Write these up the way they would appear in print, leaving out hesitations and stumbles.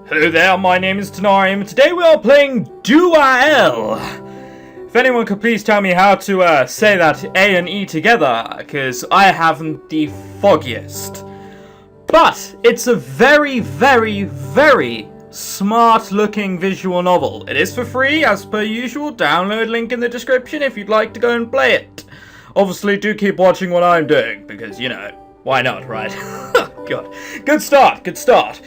Hello there, my name is Tenarium, and today we are playing Dual. If anyone could please tell me how to say that A and E together, because I haven't the foggiest. But it's a very, very, very smart looking visual novel. It is for free, as per usual. Download link in the description if you'd like to go and play it. Obviously, do keep watching what I'm doing, because, you know, why not, right? God. Good start, good start.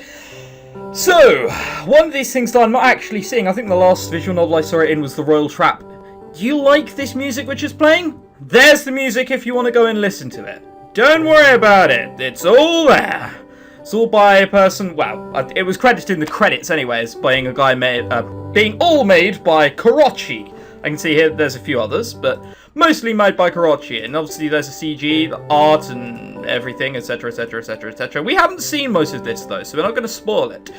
So, one of these things that I'm not actually seeing, I think the last visual novel I saw it in was The Royal Trap. Do you like this music which is playing? There's the music if you want to go and listen to it. Don't worry about it, it's all there. It's all by a person, well, it was credited in the credits anyways, being a guy made, being all made by Korochi. I can see here there's a few others, but mostly made by Korochi, and obviously there's a CG, the art, and everything, etc, etc, etc, etc. We haven't seen most of this, though, so we're not going to spoil it.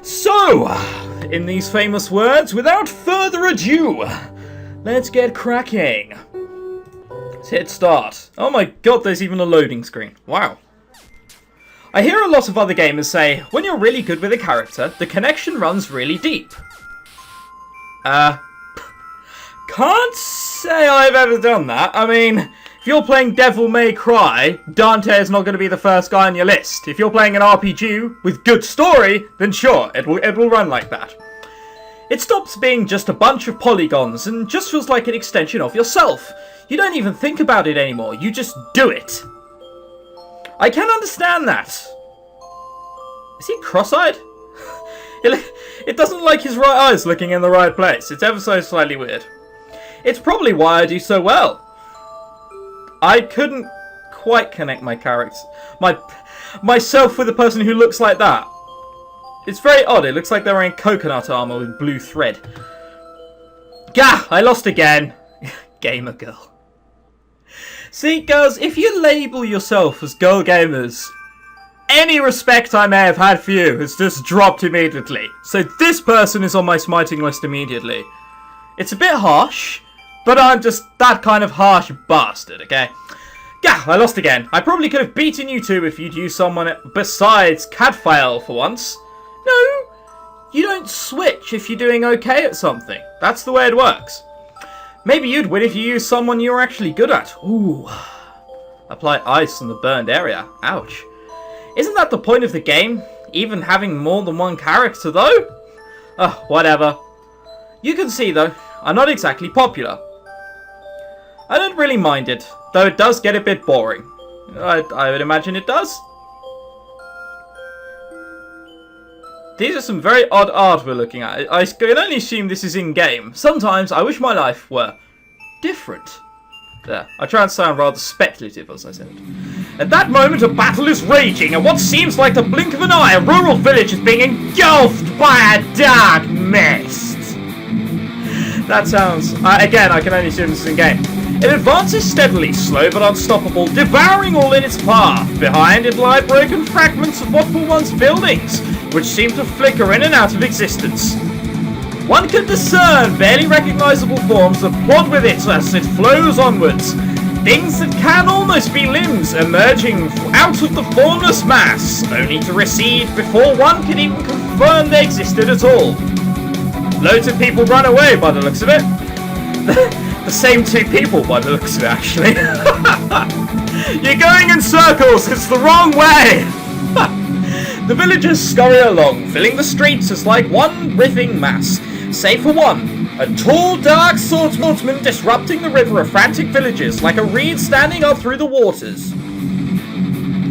So, in these famous words, without further ado, let's get cracking. Let's hit start. Oh my god, there's even a loading screen. Wow. I hear a lot of other gamers say, when you're really good with a character, the connection runs really deep. Can't say I've ever done that. I mean, if you're playing Devil May Cry, Dante is not going to be the first guy on your list. If you're playing an RPG with good story, then sure, it will run like that. It stops being just a bunch of polygons and just feels like an extension of yourself. You don't even think about it anymore, you just do it. I can understand that. Is he cross-eyed? It doesn't like his right eye's looking in the right place. It's ever so slightly weird. It's probably why I do so well. I couldn't quite connect my characters, myself with a person who looks like that. It's very odd. It looks like they're wearing coconut armor with blue thread. Gah! I lost again. Gamer girl. See, girls, if you label yourself as girl gamers, any respect I may have had for you has just dropped immediately. So this person is on my smiting list immediately. It's a bit harsh, but I'm just that kind of harsh bastard, okay? Yeah, I lost again. I probably could have beaten you two if you'd used someone besides Cadfael for once. No, you don't switch if you're doing okay at something. That's the way it works. Maybe you'd win if you use someone you're actually good at. Ooh. Apply ice on the burned area. Ouch. Isn't that the point of the game? Even having more than one character, though? Whatever. You can see, though, I'm not exactly popular. I don't really mind it, though it does get a bit boring. I would imagine it does. These are some very odd art we're looking at. I can only assume this is in-game. Sometimes I wish my life were different. There, I try and sound rather speculative as I said. At that moment, a battle is raging, and what seems like the blink of an eye, a rural village is being engulfed by a dark mist. That sounds... again, I can only assume this is in-game. It advances steadily, slow but unstoppable, devouring all in its path. Behind it lie broken fragments of what were once buildings, which seem to flicker in and out of existence. One can discern barely recognizable forms that plod with it as it flows onwards. Things that can almost be limbs emerging out of the formless mass, only to recede before one can even confirm they existed at all. Loads of people run away by the looks of it. The same two people by the looks of it, actually. You're going in circles, it's the wrong way! The villagers scurry along, filling the streets as like one riffing mass. Save for one, a tall, dark swordsman disrupting the river of frantic villagers like a reed standing up through the waters.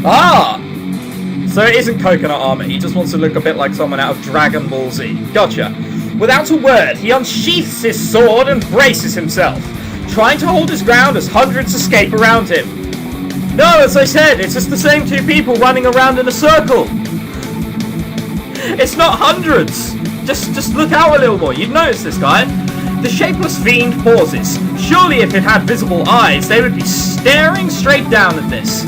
Ah! So it isn't coconut armor, he just wants to look a bit like someone out of Dragon Ball Z. Gotcha. Without a word, he unsheaths his sword and braces himself, trying to hold his ground as hundreds escape around him. No, as I said, it's just the same two people running around in a circle. It's not hundreds. Just look out a little more. You'd notice this guy. The shapeless fiend pauses. Surely if it had visible eyes, they would be staring straight down at this.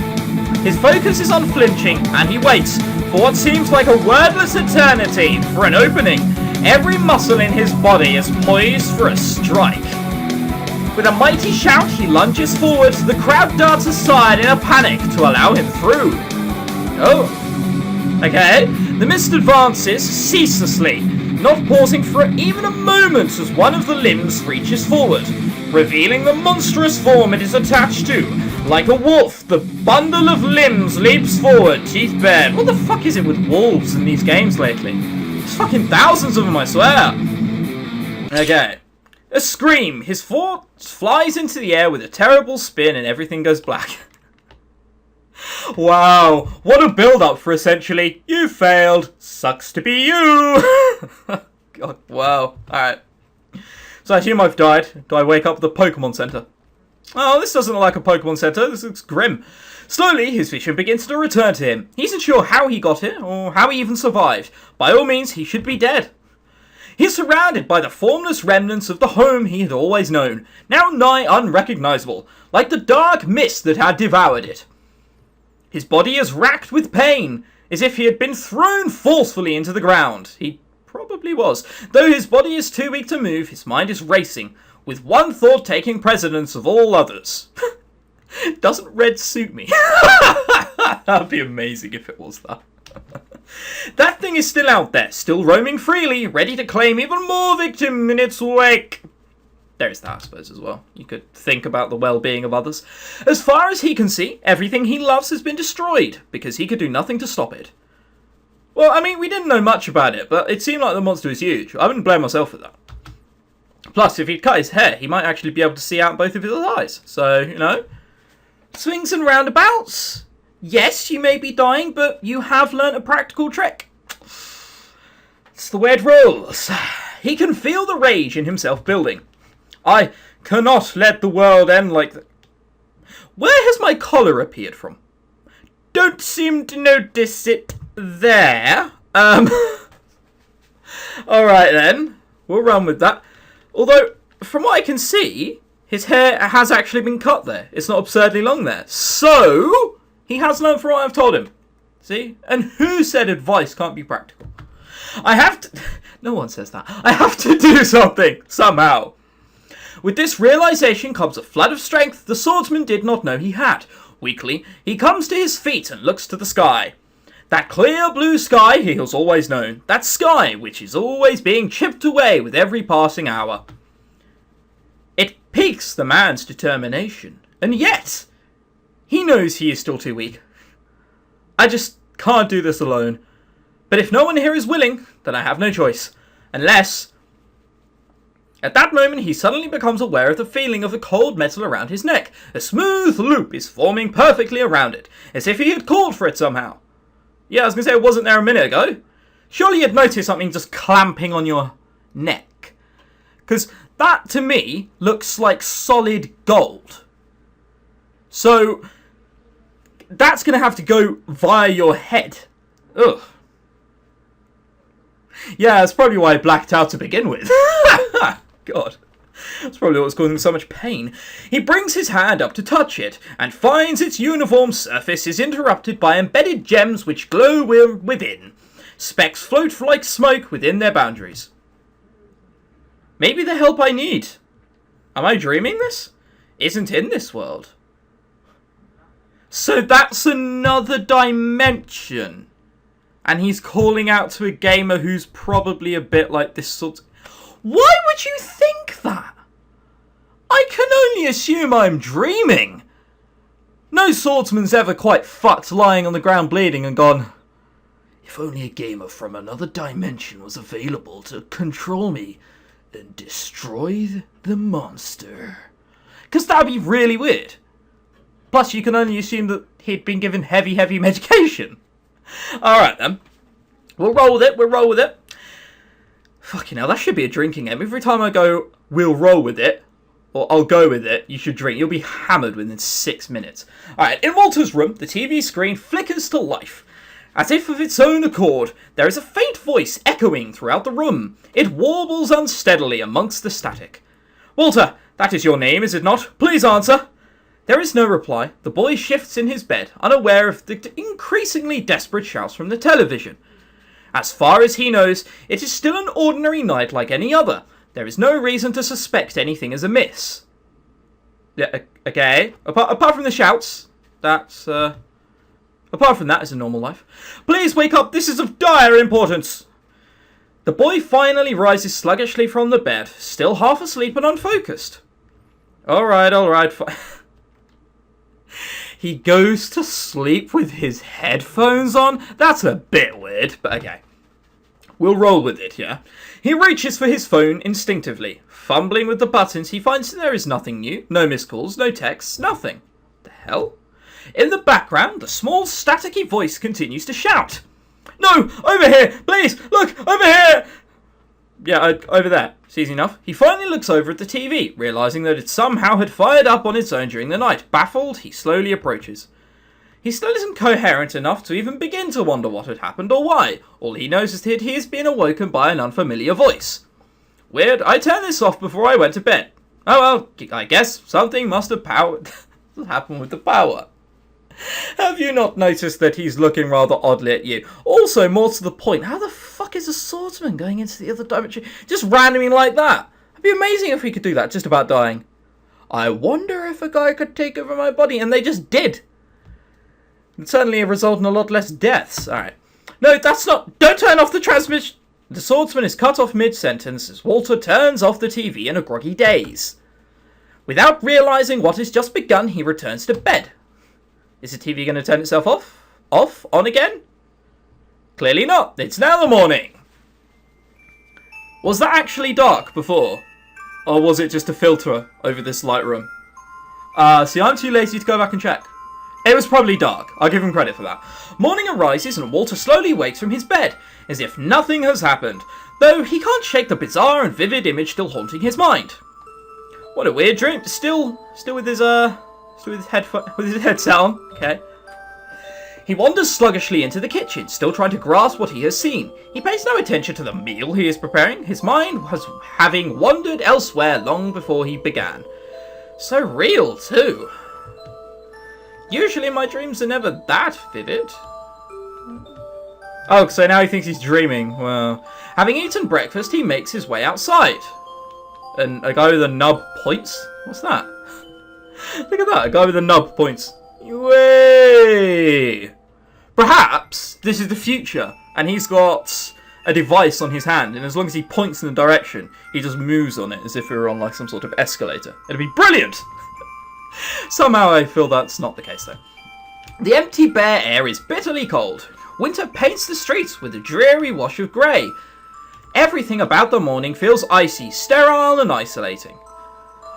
His focus is unflinching, and he waits for what seems like a wordless eternity for an opening. Every muscle in his body is poised for a strike. With a mighty shout, he lunges forward. The crowd darts aside in a panic to allow him through. Oh. Okay. The mist advances ceaselessly, not pausing for even a moment as one of the limbs reaches forward, revealing the monstrous form it is attached to. Like a wolf, the bundle of limbs leaps forward, teeth bared. What the fuck is it with wolves in these games lately? There's fucking thousands of them, I swear. Okay. A scream. His force flies into the air with a terrible spin and everything goes black. Wow. What a build-up for essentially, you failed. Sucks to be you. God, wow. Alright. So I assume I've died. Do I wake up at the Pokemon Center? Oh, this doesn't look like a Pokemon Center. This looks grim. Slowly, his vision begins to return to him. He isn't sure how he got here, or how he even survived. By all means, he should be dead. He is surrounded by the formless remnants of the home he had always known, now nigh unrecognizable, like the dark mist that had devoured it. His body is racked with pain, as if he had been thrown forcefully into the ground. He probably was. Though his body is too weak to move, his mind is racing, with one thought taking precedence of all others. Doesn't red suit me? That'd be amazing if it was that. That thing is still out there, still roaming freely, ready to claim even more victim in its wake. There's that, I suppose, as well. You could think about the well-being of others. As far as he can see, everything he loves has been destroyed, because he could do nothing to stop it. Well, I mean, we didn't know much about it, but it seemed like the monster was huge. I wouldn't blame myself for that. Plus, if he'd cut his hair, he might actually be able to see out both of his eyes. So, you know, swings and roundabouts. Yes, you may be dying, but you have learnt a practical trick. It's the way it rolls. He can feel the rage in himself building. I cannot let the world end like that. Where has my collar appeared from? Don't seem to notice it there. Alright then. We'll run with that. Although, from what I can see, his hair has actually been cut there. It's not absurdly long there. So, he has learned from what I've told him. See? And who said advice can't be practical? I have to... No one says that. I have to do something, somehow. With this realization comes a flood of strength the swordsman did not know he had. Weakly, he comes to his feet and looks to the sky. That clear blue sky he has always known. That sky which is always being chipped away with every passing hour. It piques the man's determination. And yet, he knows he is still too weak. I just can't do this alone. But if no one here is willing, then I have no choice. Unless... At that moment, he suddenly becomes aware of the feeling of the cold metal around his neck. A smooth loop is forming perfectly around it, as if he had called for it somehow. Yeah, I was going to say it wasn't there a minute ago. Surely you'd notice something just clamping on your neck. Because that, to me, looks like solid gold. So, that's going to have to go via your head. Ugh. Yeah, that's probably why I blacked out to begin with. God. That's probably what's causing so much pain. He brings his hand up to touch it, and finds its uniform surface is interrupted by embedded gems which glow within. Specks float like smoke within their boundaries. Maybe the help I need. Am I dreaming this? Isn't in this world. So that's another dimension. And he's calling out to a gamer who's probably a bit like this sort of... Why would you think that? I can only assume I'm dreaming. No swordsman's ever quite fucked lying on the ground bleeding and gone, if only a gamer from another dimension was available to control me and destroy the monster. Because that'd be really weird. Plus, you can only assume that he'd been given heavy medication. Alright then. We'll roll with it. Fucking hell, that should be a drinking game. Every time I go, we'll roll with it, or I'll go with it, you should drink. You'll be hammered within 6 minutes. Alright, in Walter's room, the TV screen flickers to life. As if of its own accord, there is a faint voice echoing throughout the room. It warbles unsteadily amongst the static. Walter, that is your name, is it not? Please answer. There is no reply. The boy shifts in his bed, unaware of the increasingly desperate shouts from the television. As far as he knows, it is still an ordinary night like any other. There is no reason to suspect anything is amiss. Yeah, okay. Apart from the shouts, that's... Apart from that, it's a normal life. Please wake up, this is of dire importance. The boy finally rises sluggishly from the bed, still half asleep and unfocused. Alright. He goes to sleep with his headphones on? That's a bit weird, but okay. We'll roll with it, yeah? He reaches for his phone instinctively. Fumbling with the buttons, he finds there is nothing new. No missed calls, no texts, nothing. The hell? In the background, the small, staticky voice continues to shout. No! Over here! Please! Look! Over here! Yeah, over there. Easy enough. He finally looks over at the TV, realising that it somehow had fired up on its own during the night. Baffled, he slowly approaches. He still isn't coherent enough to even begin to wonder what had happened or why. All he knows is that he has been awoken by an unfamiliar voice. Weird, I turned this off before I went to bed. Oh well, I guess something must have happened with the power. Have you not noticed that he's looking rather oddly at you? Also, more to the point, how the fuck is a swordsman going into the other dimension? Just randomly like that. It'd be amazing if we could do that, just about dying. I wonder if a guy could take over my body, and they just did. It'd certainly result in a lot less deaths. Alright. No, that's not... Don't turn off the transmission! The swordsman is cut off mid-sentence as Walter turns off the TV in a groggy daze. Without realising what has just begun, he returns to bed. Is the TV going to turn itself off? Off? On again? Clearly not. It's now the morning. Was that actually dark before? Or was it just a filter over this light room? See, I'm too lazy to go back and check. It was probably dark. I'll give him credit for that. Morning arises and Walter slowly wakes from his bed, as if nothing has happened, though he can't shake the bizarre and vivid image still haunting his mind. What a weird dream. Still with his headset on. Okay. He wanders sluggishly into the kitchen, still trying to grasp what he has seen. He pays no attention to the meal he is preparing. His mind was having wandered elsewhere long before he began. So real, too. Usually my dreams are never that vivid. Oh, so now he thinks he's dreaming. Well, having eaten breakfast, he makes his way outside. And a guy with a nub points? What's that? Look at that, a guy with a nub points. Way! Perhaps this is the future, and he's got a device on his hand, and as long as he points in the direction, he just moves on it as if we were on like some sort of escalator. It'd be brilliant! Somehow I feel that's not the case though. The empty, bare air is bitterly cold. Winter paints the streets with a dreary wash of grey. Everything about the morning feels icy, sterile and isolating.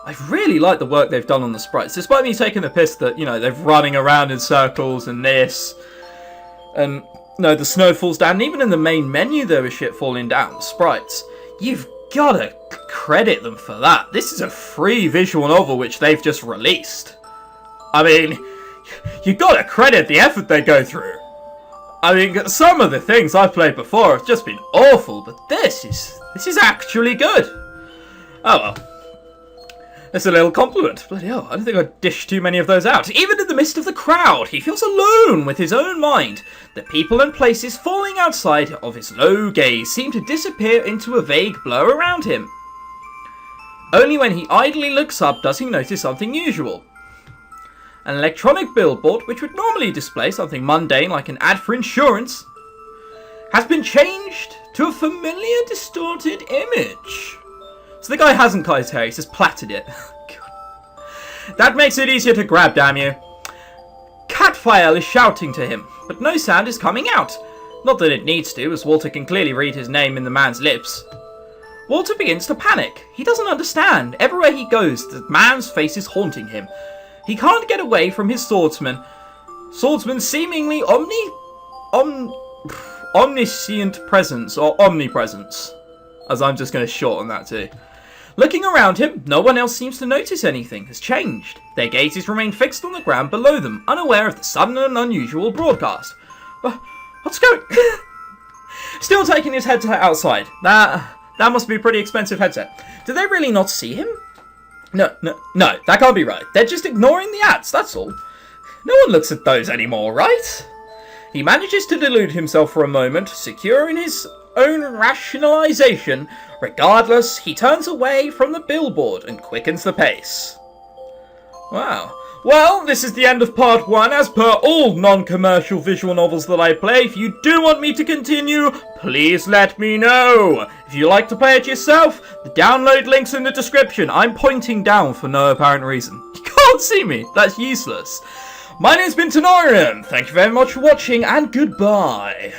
I really like the work they've done on the sprites, despite me taking the piss that, you know, they're running around in circles and this. And, no, the snow falls down, and even in the main menu there was shit falling down, the sprites. You've gotta credit them for that. This is a free visual novel which they've just released. I mean, you gotta credit the effort they go through. I mean, some of the things I've played before have just been awful, but this is actually good. Oh well. That's a little compliment. Bloody hell, I don't think I'd dish too many of those out. Even in the midst of the crowd, he feels alone with his own mind. The people and places falling outside of his low gaze seem to disappear into a vague blur around him. Only when he idly looks up does he notice something unusual. An electronic billboard, which would normally display something mundane like an ad for insurance, has been changed to a familiar distorted image. So the guy hasn't cut his hair, he's just plaited it. That makes it easier to grab, damn you. Catfile is shouting to him, but no sound is coming out. Not that it needs to, as Walter can clearly read his name in the man's lips. Walter begins to panic. He doesn't understand. Everywhere he goes, the man's face is haunting him. He can't get away from his swordsman. Swordsman's seemingly omniscient presence, or omnipresence. As I'm just going to shorten that too. Looking around him, no one else seems to notice anything has changed. Their gazes remain fixed on the ground below them, unaware of the sudden and unusual broadcast. What's going... Still taking his headset outside. That must be a pretty expensive headset. Do they really not see him? No, that can't be right. They're just ignoring the ads, that's all. No one looks at those anymore, right? He manages to delude himself for a moment, secure in his own rationalization. Regardless, he turns away from the billboard and quickens the pace. Wow. Well, this is the end of part 1, as per all non-commercial visual novels that I play. If you do want me to continue, please let me know. If you like to play it yourself, the download link's in the description. I'm pointing down for no apparent reason. You can't see me, that's useless. My name's been Tenorian, thank you very much for watching, and goodbye.